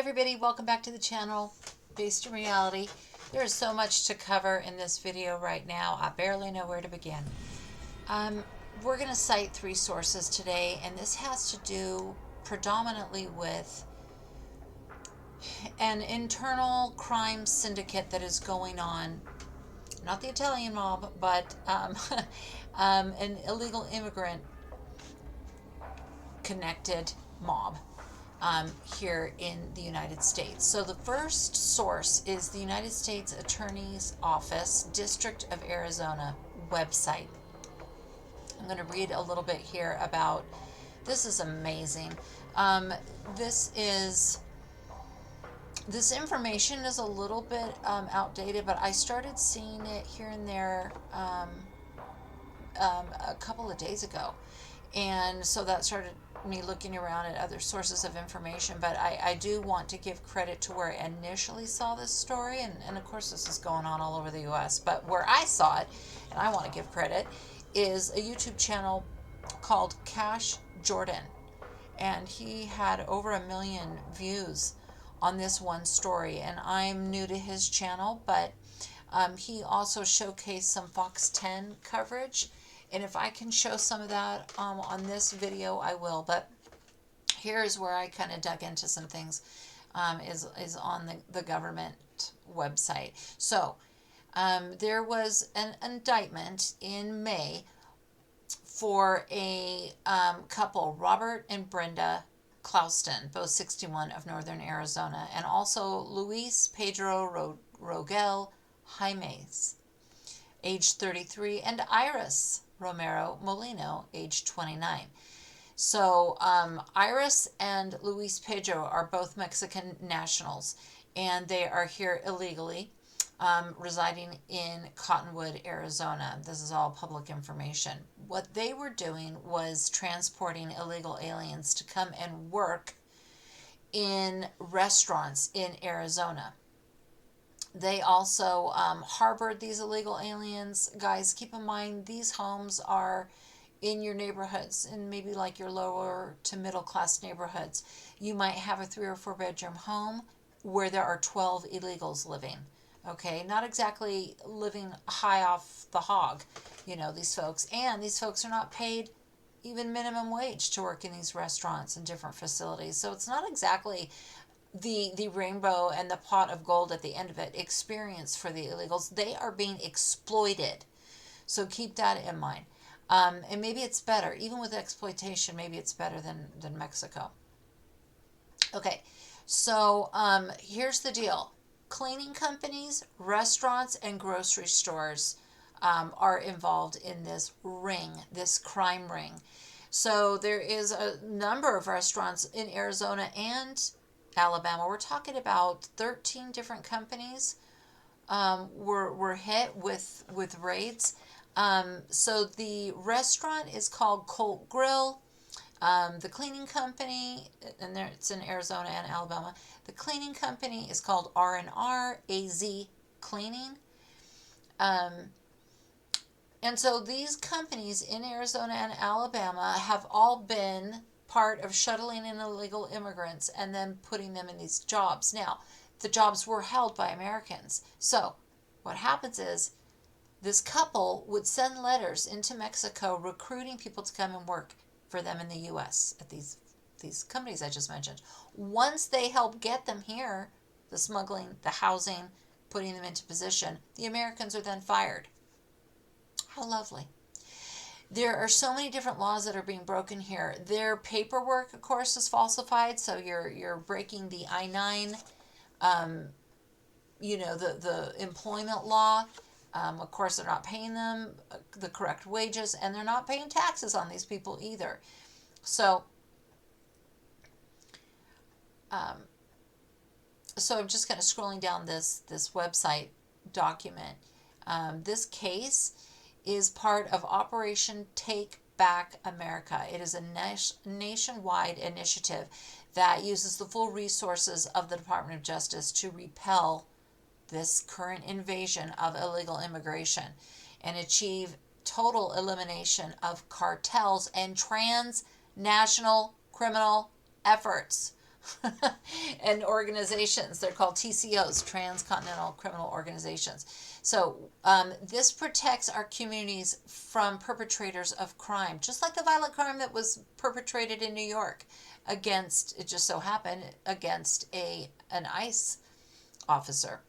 everybody, welcome back to the channel, Based in Reality. There's so much to cover in this video right now, I barely know where to begin. We're going to cite three sources today, and this has to do predominantly with an internal crime syndicate that is going on, not the Italian mob, but an illegal immigrant connected mob. Here in the United States. So the first source is the United States Attorney's Office, District of Arizona website. I'm going to read a little bit here about, this is amazing. This information is a little bit outdated, but I started seeing it here and there a couple of days ago. And so that started me looking around at other sources of information, but I do want to give credit to where I initially saw this story, and of course this is going on all over the US, but where I saw it, and I want to give credit, is a YouTube channel called Cash Jordan, and he had over 1 million views on this one story, and I'm new to his channel, but he also showcased some Fox 10 coverage. And if I can show some of that on this video, I will. But here's where I kind of dug into some things, is on the government website. So there was an indictment in May for a couple, Robert and Brenda Clouston, both 61 of Northern Arizona, and also Luis Pedro Rogel Jaimes, age 33, and Iris Romero Molino, age 29. So Iris and Luis Pedro are both Mexican nationals, and they are here illegally, residing in Cottonwood, Arizona. This is all public information. What they were doing was transporting illegal aliens to come and work in restaurants in Arizona. They also harbored these illegal aliens. Guys, keep in mind, these homes are in your neighborhoods, in maybe like your lower to middle class neighborhoods. You might have a 3 or 4 bedroom home where there are 12 illegals living. Okay, not exactly living high off the hog, you know, these folks. And these folks are not paid even minimum wage to work in these restaurants and different facilities. So it's not exactly the rainbow and the pot of gold at the end of it experience for the illegals. They are being exploited. So keep that in mind. And maybe it's better, even with exploitation, maybe it's better than Mexico. Okay, so here's the deal. Cleaning companies, restaurants, and grocery stores are involved in this ring, this crime ring. So there is a number of restaurants in Arizona and Alabama. We're talking about 13 different companies were hit with raids. So the restaurant is called Colt Grill. The cleaning company, and there it's in Arizona and Alabama. The cleaning company is called R&R AZ Cleaning. And so these companies in Arizona and Alabama have all been part of shuttling in illegal immigrants and then putting them in these jobs. Now, the jobs were held by Americans. So what happens is this couple would send letters into Mexico recruiting people to come and work for them in the U.S. at these companies I just mentioned. Once they help get them here, the smuggling, the housing, putting them into position, the Americans are then fired. How lovely. There are so many different laws that are being broken here. Their paperwork, of course, is falsified. So you're breaking the I-9, the employment law. Of course, they're not paying them the correct wages, and they're not paying taxes on these people either. So, I'm just kind of scrolling down this website document. This case is part of Operation Take Back America. It is a nationwide initiative that uses the full resources of the Department of Justice to repel this current invasion of illegal immigration and achieve total elimination of cartels and transnational criminal efforts. and organizations. They're called TCOs, Transcontinental Criminal Organizations. So this protects our communities from perpetrators of crime, just like the violent crime that was perpetrated in New York against, it just so happened, against an ICE officer.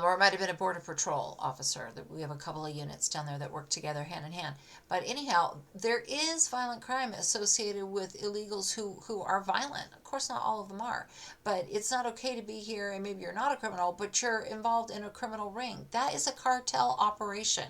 Or it might have been a border patrol officer. We have a couple of units down there that work together hand in hand. But anyhow, there is violent crime associated with illegals who are violent. Of course, not all of them are. But it's not okay to be here, and maybe you're not a criminal, but you're involved in a criminal ring. That is a cartel operation.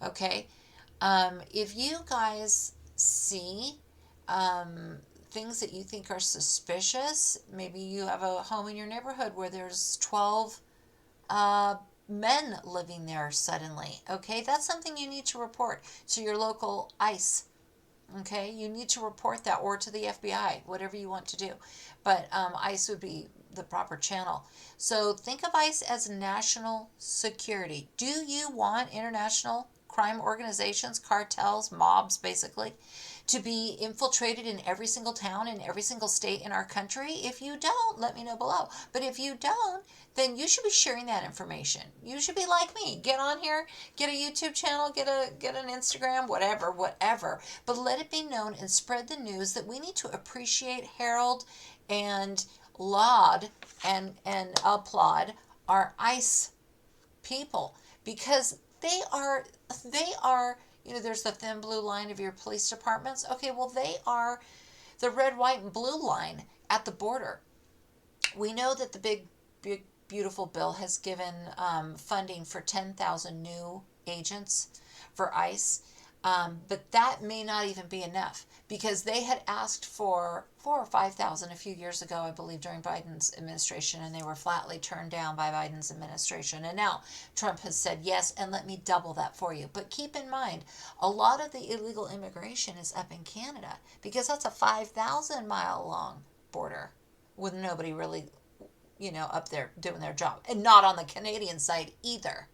Okay? If you guys see things that you think are suspicious, maybe you have a home in your neighborhood where there's 12 men living there suddenly. Okay, that's something you need to report to your local ICE. Okay, you need to report that, or to the FBI, whatever you want to do. But ICE would be the proper channel. So think of ICE as national security. Do you want international crime organizations, cartels, mobs, basically, to be infiltrated in every single town in every single state in our country? If you don't, let me know below. But if you don't, then you should be sharing that information. You should be like me. Get on here, get a YouTube channel, get an Instagram, whatever. But let it be known and spread the news that we need to appreciate, herald, and laud and applaud our ICE people, because they are, there's the thin blue line of your police departments. Okay, well, they are the red, white, and blue line at the border. We know that the big beautiful bill has given funding for 10,000 new agents for ICE. But that may not even be enough, because they had asked for 4,000 or 5,000 a few years ago, I believe, during Biden's administration, and they were flatly turned down by Biden's administration. And now Trump has said yes, and let me double that for you. But keep in mind, a lot of the illegal immigration is up in Canada, because that's a 5,000-mile long border with nobody really, up there doing their job, and not on the Canadian side either.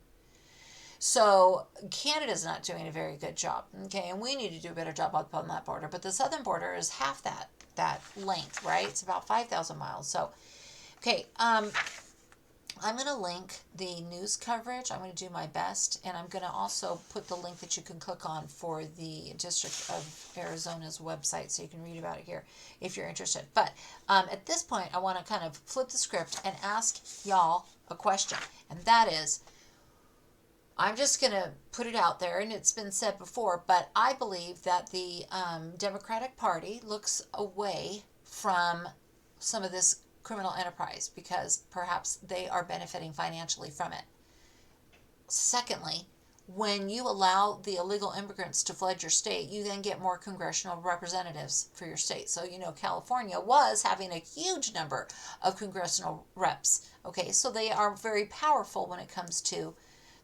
So Canada's not doing a very good job, okay, and we need to do a better job up on that border. But the southern border is half that length, right? It's about 5,000 miles. So, okay, I'm going to link the news coverage. I'm going to do my best, and I'm going to also put the link that you can click on for the District of Arizona's website, so you can read about it here if you're interested. But at this point, I want to kind of flip the script and ask y'all a question, and that is, I'm just going to put it out there, and it's been said before, but I believe that the Democratic Party looks away from some of this criminal enterprise because perhaps they are benefiting financially from it. Secondly, when you allow the illegal immigrants to flood your state, you then get more congressional representatives for your state. So, California was having a huge number of congressional reps. Okay, so they are very powerful when it comes to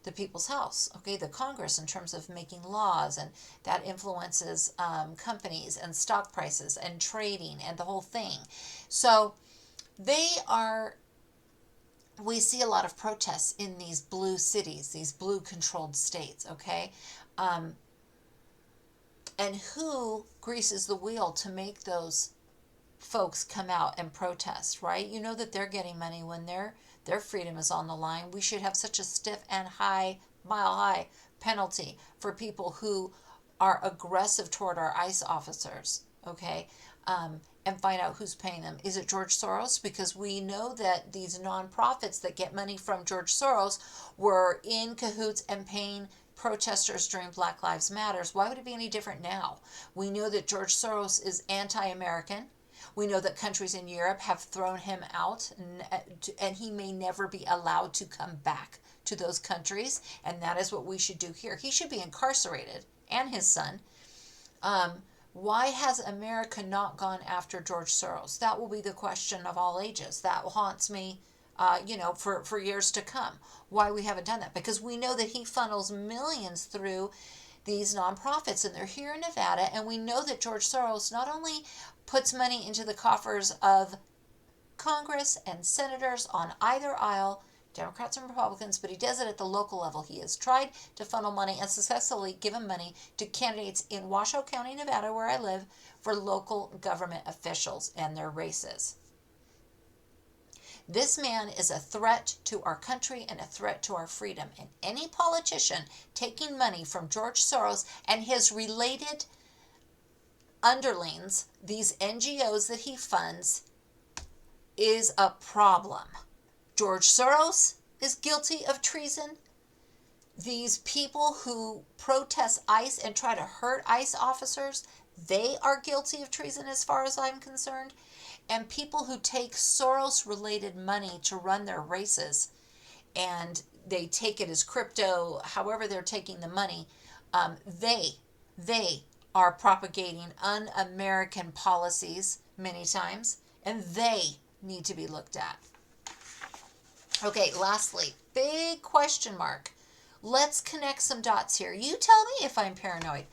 the people's house, okay, the Congress, in terms of making laws, and that influences companies and stock prices and trading and the whole thing. So we see a lot of protests in these blue cities, these blue controlled states, okay? And who greases the wheel to make those folks come out and protest, right? You know that they're getting money when their freedom is on the line. We should have such a stiff and mile-high penalty for people who are aggressive toward our ICE officers, okay? And find out who's paying them. Is it George Soros? Because we know that these nonprofits that get money from George Soros were in cahoots and paying protesters during Black Lives Matters. Why would it be any different now? We know that George Soros is anti-American. We know that countries in Europe have thrown him out, and he may never be allowed to come back to those countries, and that is what we should do here. He should be incarcerated, and his son. Why has America not gone after George Soros? That will be the question of all ages. That haunts me, for years to come. Why we haven't done that? Because we know that he funnels millions through these nonprofits, and they're here in Nevada, and we know that George Soros not only puts money into the coffers of Congress and senators on either aisle Democrats and Republicans, but he does it at the local level. He has tried to funnel money and successfully given money to candidates in Washoe County, Nevada, where I live, for local government officials and their races. This man is a threat to our country and a threat to our freedom. And any politician taking money from George Soros and his related underlings, these NGOs that he funds, is a problem. George Soros is guilty of treason. These people who protest ICE and try to hurt ICE officers, they are guilty of treason as far as I'm concerned. And people who take Soros-related money to run their races, and they take it as crypto, however they're taking the money, they are propagating un-American policies many times, and they need to be looked at. Okay, lastly, big question mark. Let's connect some dots here. You tell me if I'm paranoid.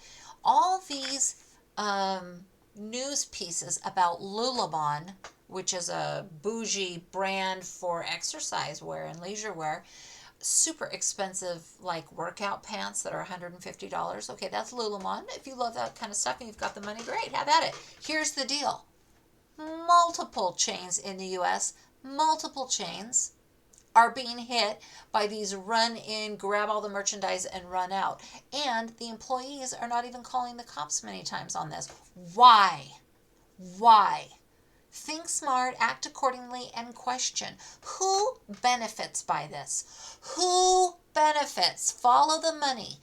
All these news pieces about Lululemon, which is a bougie brand for exercise wear and leisure wear, super expensive like workout pants that are $150. Okay, that's Lululemon. If you love that kind of stuff and you've got the money, great, have at it. Here's the deal. Multiple chains in the U.S., multiple chains are being hit by these run in, grab all the merchandise and run out. And the employees are not even calling the cops many times on this. Why? Why? Think smart, act accordingly, and question. Who benefits by this? Who benefits? Follow the money.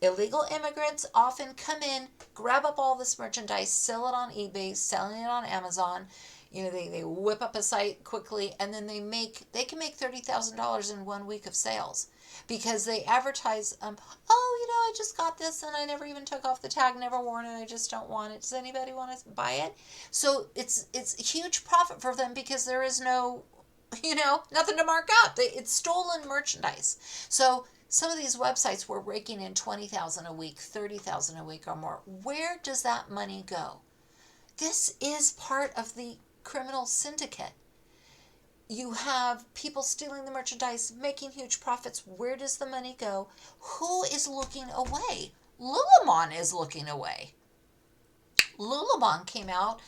Illegal immigrants often come in, grab up all this merchandise, sell it on eBay, selling it on Amazon. You know, they whip up a site quickly, and then they can make $30,000 in 1 week of sales because they advertise, I just got this and I never even took off the tag, never worn it, I just don't want it. Does anybody want to buy it? So it's a huge profit for them because there is no, nothing to mark up. It's stolen merchandise. So some of these websites were raking in $20,000 a week, $30,000 a week or more. Where does that money go? This is part of the criminal syndicate. You have people stealing the merchandise, making huge profits. Where does the money go? Who is looking away? Lululemon is looking away. Lululemon came out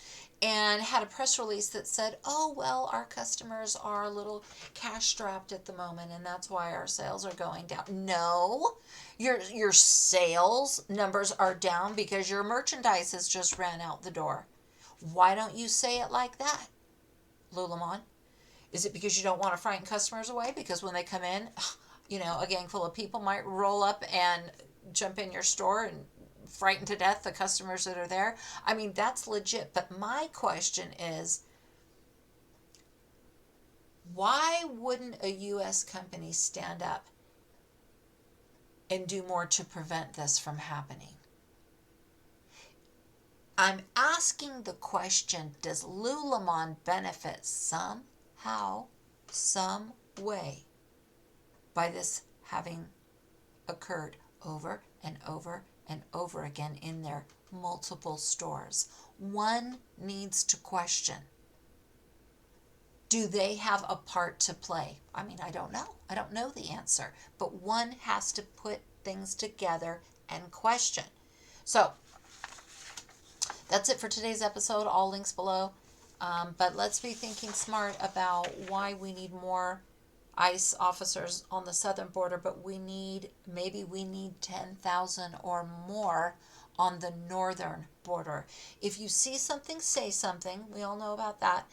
and had a press release that said, our customers are a little cash strapped at the moment, and that's why our sales are going down. No, your sales numbers are down because your merchandise has just ran out the door. Why don't you say it like that, Lululemon? Is it because you don't want to frighten customers away? Because when they come in, a gang full of people might roll up and jump in your store and frighten to death the customers that are there. I mean, that's legit. But my question is, why wouldn't a U.S. company stand up and do more to prevent this from happening? I'm asking the question, does Lululemon benefit somehow, some way by this having occurred over and over and over again in their multiple stores? One needs to question, do they have a part to play? I mean, I don't know. I don't know the answer, but one has to put things together and question. So that's it for today's episode. All links below. But let's be thinking smart about why we need more ICE officers on the southern border, but maybe we need 10,000 or more on the northern border. If you see something, say something. We all know about that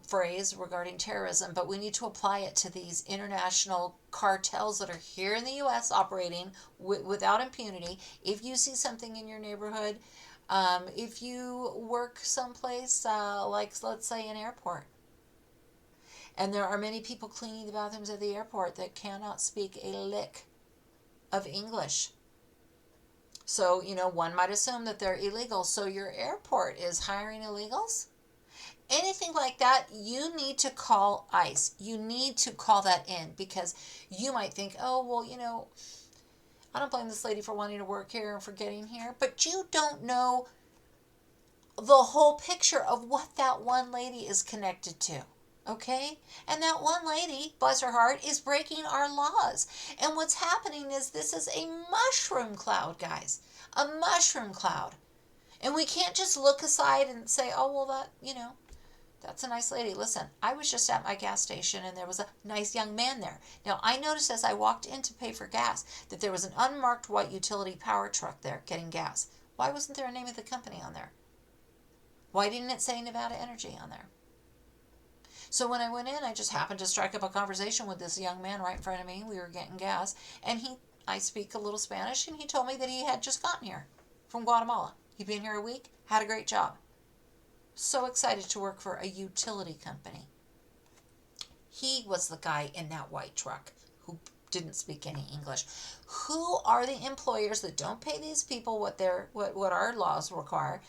phrase regarding terrorism, but we need to apply it to these international cartels that are here in the U.S. operating without impunity. If you see something in your neighborhood, if you work someplace like, let's say, an airport, and there are many people cleaning the bathrooms at the airport that cannot speak a lick of English. So, one might assume that they're illegal. So your airport is hiring illegals? Anything like that, you need to call ICE. You need to call that in because you might think, I don't blame this lady for wanting to work here and for getting here, but you don't know the whole picture of what that one lady is connected to. Okay? And that one lady, bless her heart, is breaking our laws. And what's happening is this is a mushroom cloud, guys. A mushroom cloud. And we can't just look aside and say, oh, well, that's a nice lady. Listen, I was just at my gas station and there was a nice young man there. Now, I noticed as I walked in to pay for gas that there was an unmarked white utility power truck there getting gas. Why wasn't there a name of the company on there? Why didn't it say Nevada Energy on there? So when I went in, I just happened to strike up a conversation with this young man right in front of me. We were getting gas, and I speak a little Spanish, and he told me that he had just gotten here from Guatemala. He'd been here a week, had a great job. So excited to work for a utility company. He was the guy in that white truck who didn't speak any English. Who are the employers that don't pay these people what our laws require?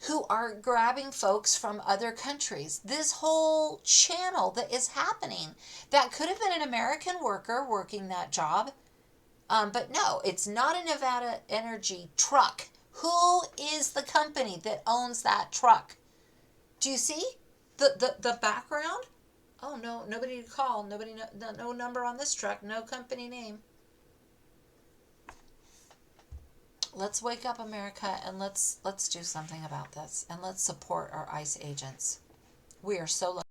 Who are grabbing folks from other countries? This whole channel that is happening, that could have been an American worker working that job, but no, it's not a Nevada Energy truck. Who is the company that owns that truck? Do you see the background? Oh no, nobody to call. Nobody, no number on this truck. No company name. Let's wake up, America, and let's do something about this, and let's support our ICE agents. We are so lucky.